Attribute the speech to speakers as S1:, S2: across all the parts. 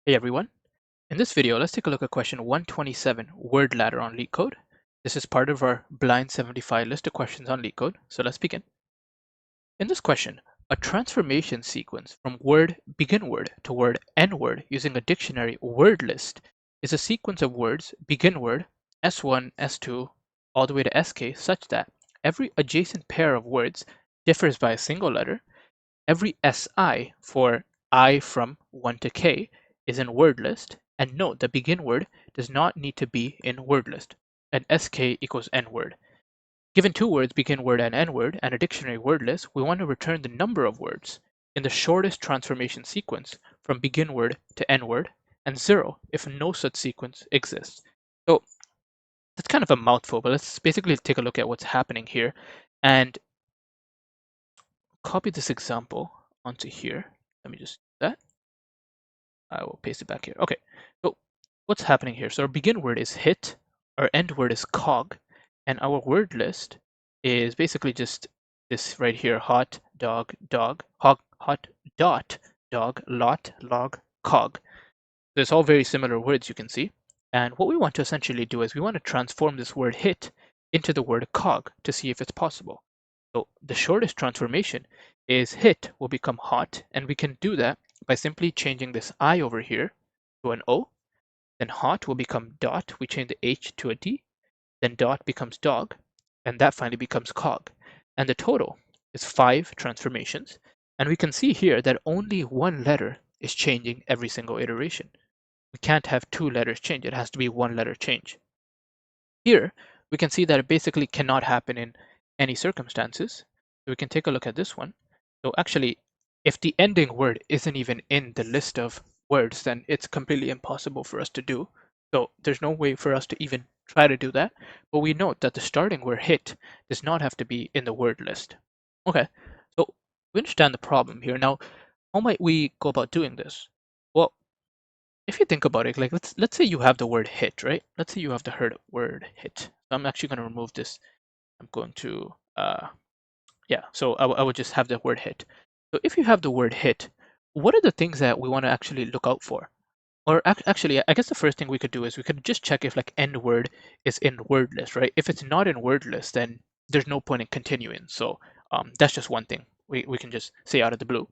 S1: Hey everyone. In this video, let's take a look at question 127, word ladder on Leetcode. This is part of our blind 75 list of questions on Leetcode, so let's begin. In this question, a transformation sequence from word begin word to word end word using a dictionary word list is a sequence of words begin word S1, S2, all the way to SK such that every adjacent pair of words differs by a single letter. Every SI for I from 1 to K is in word list, and note the begin word does not need to be in word list, and SK equals N word. Given two words, begin word and end word, and a dictionary word list, we want to return the number of words in the shortest transformation sequence from begin word to end word, and 0 if no such sequence exists. So that's kind of a mouthful, but let's basically take a look at what's happening here and copy this example onto here. Let me just do that. I will paste it back here. Okay, so what's happening here? So our begin word is hit, our end word is cog, and our word list is basically just this right here: hot, dog, dog, hot, dot, dog, lot, log, cog. So it's all very similar words, you can see. And what we want to essentially do is we want to transform this word hit into the word cog to see if it's possible. So the shortest transformation is hit will become hot, and we can do that by simply changing this I over here to an O. Then hot will become dot, we change the H to a D, then dot becomes dog, and that finally becomes cog. And the total is 5 transformations. And we can see here that only one letter is changing every single iteration. We can't have 2 letters change, it has to be 1 letter change. Here, we can see that it basically cannot happen in any circumstances. So we can take a look at this one. So actually, if the ending word isn't even in the list of words, then it's completely impossible for us to do. So there's no way for us to even try to do that. But we note that the starting word hit does not have to be in the word list. Okay, so we understand the problem here. Now, how might we go about doing this? Well, if you think about it, like let's say you have the word hit, right? Let's say you have the word hit. So I'm actually going to remove this. I'm going to yeah. So I would just have the word hit. So if you have the word hit, what are the things that we want to actually look out for? Or actually, I guess the first thing we could do is we could just check if like end word is in word list, right? If it's not in word list, then there's no point in continuing. So that's just one thing we can just say out of the blue.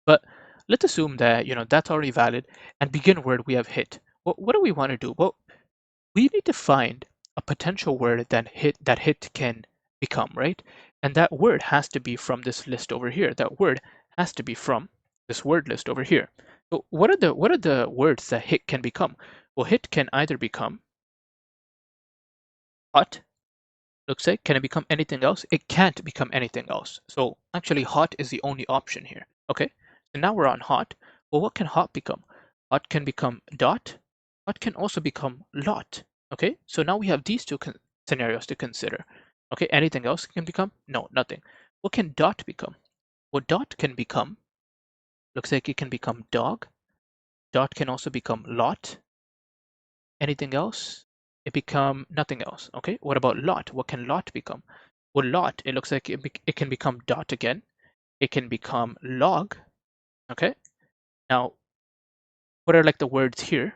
S1: But let's assume that that's already valid, and begin word we have hit. What do we want to do? Well, we need to find a potential word that hit can become, right? And that word has to be from this list over here. That word has to be from this word list over here. So what are the words that hit can become? Well, hit can either become hot. Looks like, can it become anything else? It can't become anything else. So actually hot is the only option here. Okay, so now we're on hot. Well, what can hot become? Hot can become dot. Hot can also become lot. Okay, so now we have these two scenarios to consider. Okay, anything else can become? No, nothing. What can dot become? Well, dot can become, looks like it can become dog. Dot can also become lot. Anything else? It become nothing else. Okay, what about lot? What can lot become? Well, lot, it looks like it can become dot again. It can become log. Okay, now what are like the words here?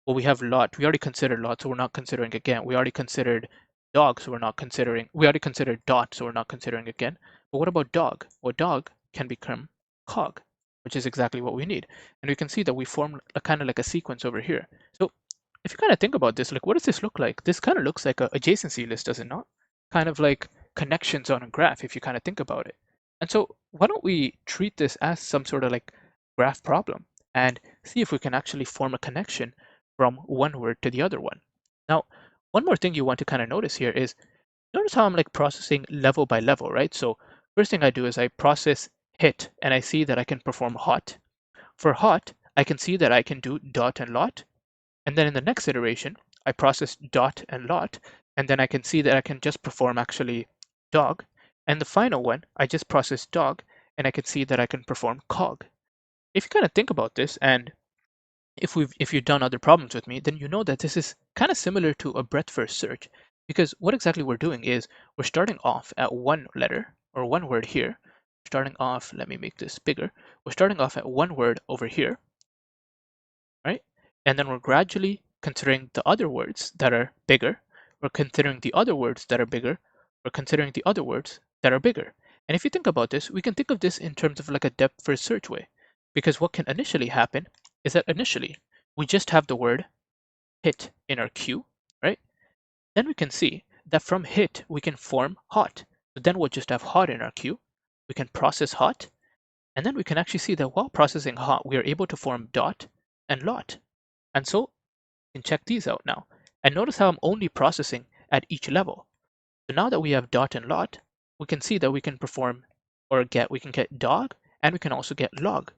S1: Well, we have lot. We already considered lot, so we're not considering again. We already considered dog, so we're not considering. We already considered dot, so we're not considering again. But what about dog? Well, dog can become cog, which is exactly what we need. And we can see that we form a kind of like a sequence over here. So if you kind of think about this, like what does this look like? This kind of looks like a adjacency list, does it not? Kind of like connections on a graph, if you kind of think about it. And so why don't we treat this as some sort of like graph problem and see if we can actually form a connection from one word to the other one. Now, one more thing you want to kind of notice here is, notice how I'm like processing level by level, right? So first thing I do is I process hit and I see that I can perform hot. For hot, I can see that I can do dot and lot. And then in the next iteration, I process dot and lot. And then I can see that I can just perform actually dog. And the final one, I just process dog and I can see that I can perform cog. If you kind of think about this, and if you've done other problems with me, then you know that this is kind of similar to a breadth first search, because what exactly we're doing is we're starting off at one letter or one word here. Starting off, let me make this bigger. We're starting off at one word over here. right? And then we're gradually considering the other words that are bigger. We're considering the other words that are bigger. We're considering the other words that are bigger. And if you think about this, we can think of this in terms of like a depth first search way. Because what can initially happen is that initially we just have the word hit in our queue, right? Then we can see that from hit we can form hot. So then we'll just have hot in our queue. We can process hot, and then we can actually see that while processing hot, we are able to form dot and lot. And so we can check these out now. And notice how I'm only processing at each level. So now that we have dot and lot, we can see that we can perform or we can get dog, and we can also get log.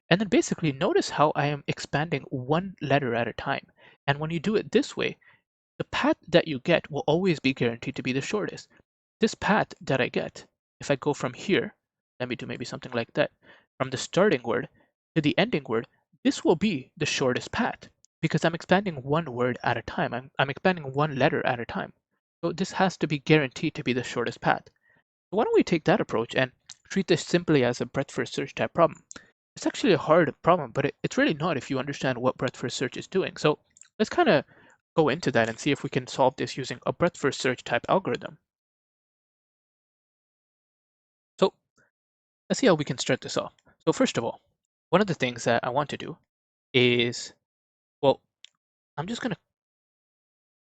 S1: And then basically notice how I am expanding one letter at a time. And when you do it this way, the path that you get will always be guaranteed to be the shortest. This path that I get, if I go from here, let me do maybe something like that, from the starting word to the ending word, this will be the shortest path because I'm expanding one word at a time. I'm expanding one letter at a time. So this has to be guaranteed to be the shortest path. So why don't we take that approach and treat this simply as a breadth first search type problem? It's actually a hard problem, but it's really not if you understand what breadth first search is doing. So let's kind of go into that and see if we can solve this using a breadth first search type algorithm. So let's see how we can start this off. So first of all, one of the things that I want to do is, well, I'm just going to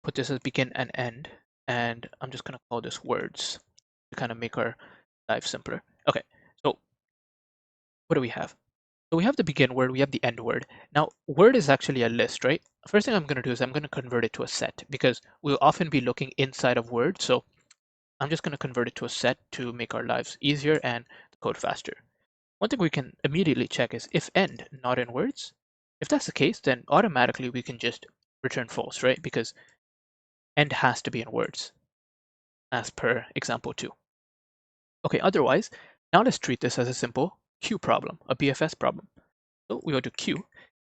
S1: put this as begin and end, and I'm just going to call this words to kind of make our life simpler. Okay, so what do we have? So we have the begin word, we have the end word. Now, word is actually a list, right? First thing I'm going to do is I'm going to convert it to a set because we'll often be looking inside of Word. So I'm just going to convert it to a set to make our lives easier and the code faster. One thing we can immediately check is if end not in words. If that's the case, then automatically we can just return false, right? Because end has to be in words as per example 2. Okay, otherwise, now let's treat this as a simple queue problem, a BFS problem. So we go to queue,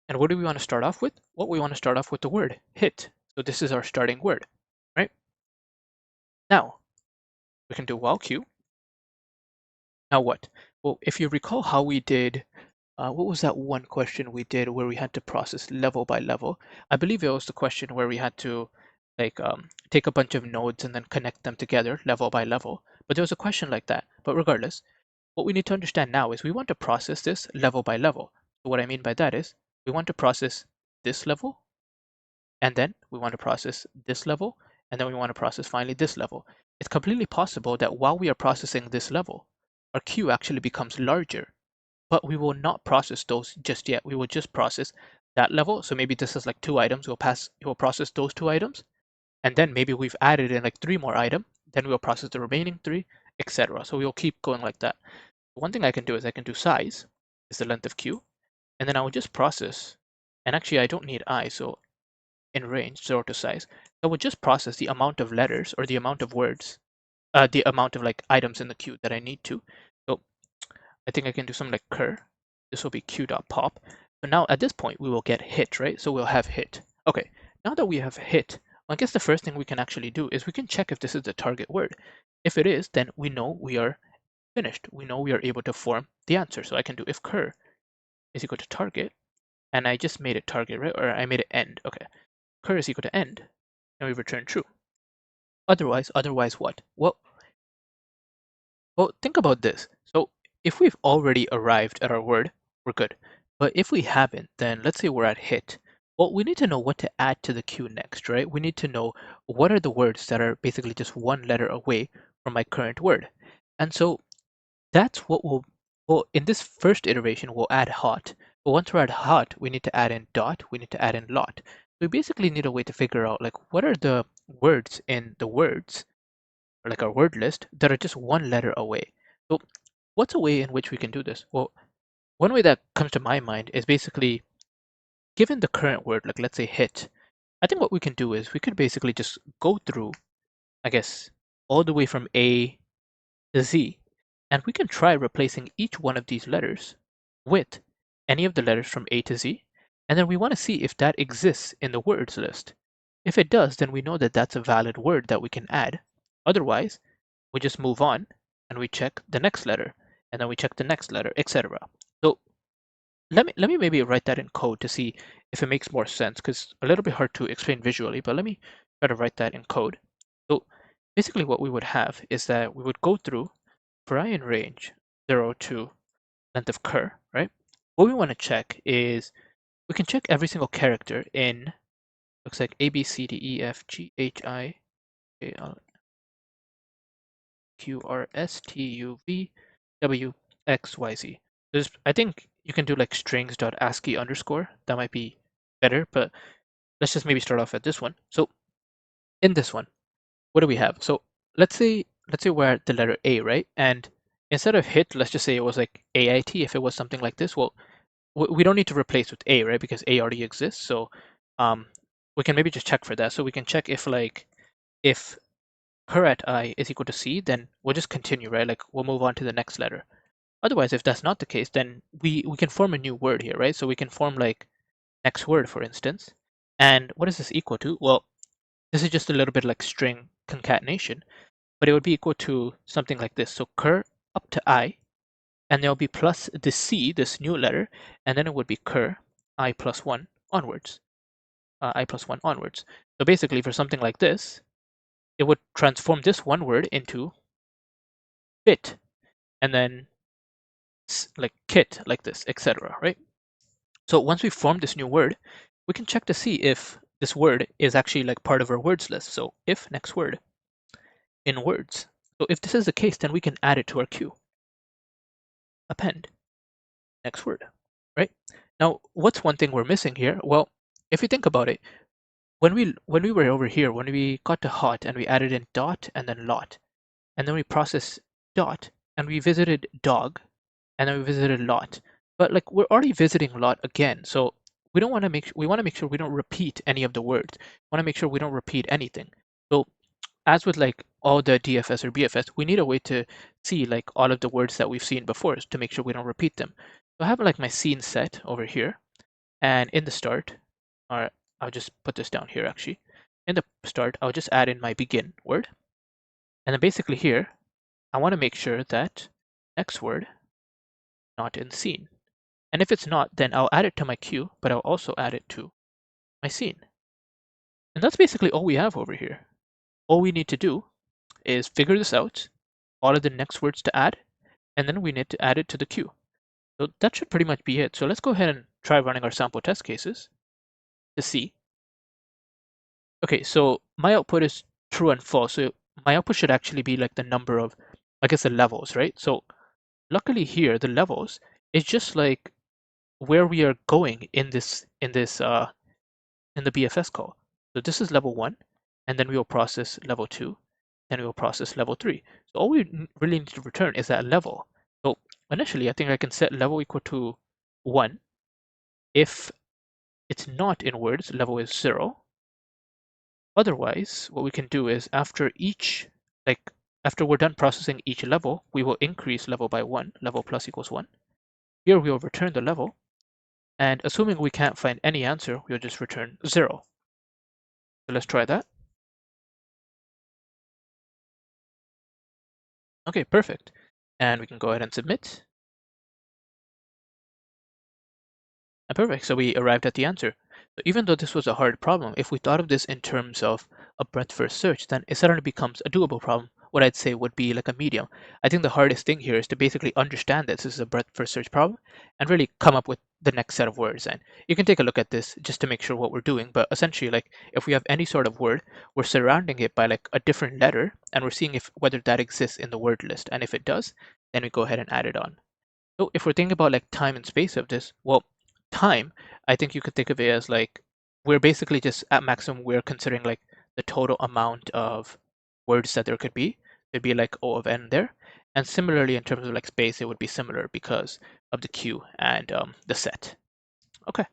S1: and what do we want to start off with? Well, we want to start off with the word hit. So this is our starting word, right? Now, we can do while queue. Now what? Well, if you recall how we did, what was that one question we did where we had to process level by level? I believe it was the question where we had to like take a bunch of nodes and then connect them together level by level. But there was a question like that. But regardless, what we need to understand now is we want to process this level by level. So what I mean by that is we want to process this level, and then we want to process this level, and then we want to process finally this level. It's completely possible that while we are processing this level, our queue actually becomes larger, but we will not process those just yet. We will just process that level. So maybe this is like 2 items. We'll process those 2 items, and then maybe we've added in like 3 more items. Then we'll process the remaining 3, etc. So we'll keep going like that. One thing I can do is I can do size is the length of queue, and then I will just process. And actually, I don't need I, so in range 0 to size, I would just process the amount of letters or the amount of words, the amount of like items in the queue that I need to. So I think I can do something like cur. This will be queue.pop. So now at this point we will get hit, right? So we'll have hit. Okay, now that we have hit, I guess the first thing we can actually do is we can check if this is the target word. If it is, then we know we are finished. We know we are able to form the answer. So I can do if cur is equal to target, and I just made it target, right? Or I made it end. Okay, cur is equal to end, and we return true. Otherwise what? Well, think about this. So if we've already arrived at our word, we're good. But if we haven't, then let's say we're at hit. Well, we need to know what to add to the queue next, right? We need to know what are the words that are basically just one letter away from my current word. And so that's what well, in this first iteration, we'll add hot. But once we're at hot, we need to add in dot, we need to add in lot. We basically need a way to figure out like what are the words in the words or like our word list that are just one letter away. So what's a way in which we can do this? Well, one way that comes to my mind is basically given the current word, like let's say hit, I think what we can do is we could basically just go through, I guess, all the way from A to Z, and we can try replacing each one of these letters with any of the letters from A to Z, and then we want to see if that exists in the words list. If it does, then we know that that's a valid word that we can add. Otherwise, we just move on and we check the next letter, and then we check the next letter, etc. So let me maybe write that in code to see if it makes more sense, because a little bit hard to explain visually, but let me try to write that in code. So basically what we would have is that we would go through for I in range 0 to length of cur, right? What we want to check is we can check every single character in, looks like A, B, C, D, E, F, G, H, I, J, L, Q, R, S, T, U, V, W, X, Y, Z. I think you can do like strings.ascii underscore. That might be better, but let's just maybe start off at this one. So in this one, what do we have? So let's say we're at the letter A, right? And instead of hit, let's just say it was like AIT. If it was something like this, well, we don't need to replace with A, right? Because A already exists. So um, we can maybe just check for that. So we can check if her at I is equal to C, then we'll just continue, right? Like we'll move on to the next letter. Otherwise, if that's not the case, then we can form a new word here, right? So we can form like next word, for instance. And what is this equal to? Well, this is just a little bit like string concatenation, but it would be equal to something like this. So cur up to I, and there'll be plus the C, this new letter, and then it would be cur I plus 1 onwards. I plus 1 onwards. So basically, for something like this, it would transform this one word into bit, and then like kit, like this, etc., right? So once we form this new word, we can check to see if this word is actually like part of our words list. So if next word in words. So if this is the case, then we can add it to our queue. Append next word, right? Now, what's one thing we're missing here? Well, if you think about it, when we were over here, when we got to hot and we added in dot and then lot, and then we processed dot and we visited dog and then we visited lot. But like we're already visiting lot again, so we want to make sure we don't repeat any of the words. We want to make sure we don't repeat anything. So as with like all the DFS or BFS, we need a way to see like all of the words that we've seen before to make sure we don't repeat them. So I have like my scene set over here, and in the start, or I'll just put this down here actually. In the start, I'll just add in my begin word, and then basically here, I want to make sure that next word not in scene. And if it's not, then I'll add it to my queue, but I'll also add it to my scene. And that's basically all we have over here. All we need to do is figure this out, all of the next words to add, and then we need to add it to the queue. So that should pretty much be it. So let's go ahead and try running our sample test cases to see. Okay, so my output is true and false. So my output should actually be like the number of, I guess, the levels, right? So luckily here, the levels is just like where we are going in the BFS call. So this is level 1, and then we will process level 2, and we will process level 3. So all we really need to return is that level. So initially, I think I can set level equal to 1. If it's not in words, level is 0. Otherwise, what we can do is after we're done processing each level, we will increase level by 1, level plus equals 1. Here we will return the level, and assuming we can't find any answer, we'll just return 0. So let's try that. Okay, perfect. And we can go ahead and submit. And perfect, so we arrived at the answer. So even though this was a hard problem, if we thought of this in terms of a breadth first search, then it suddenly becomes a doable problem. What I'd say would be like a medium. I think the hardest thing here is to basically understand that this is a breadth first search problem and really come up with the next set of words. And you can take a look at this just to make sure what we're doing. But essentially, like if we have any sort of word, we're surrounding it by like a different letter, and we're seeing if whether that exists in the word list. And if it does, then we go ahead and add it on. So if we're thinking about like time and space of this, well, time, I think you could think of it as like we're basically just at maximum, we're considering like the total amount of words that there could be. There'd be like O of n there. And similarly, in terms of like space, it would be similar because of the queue and the set. Okay.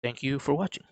S1: Thank you for watching.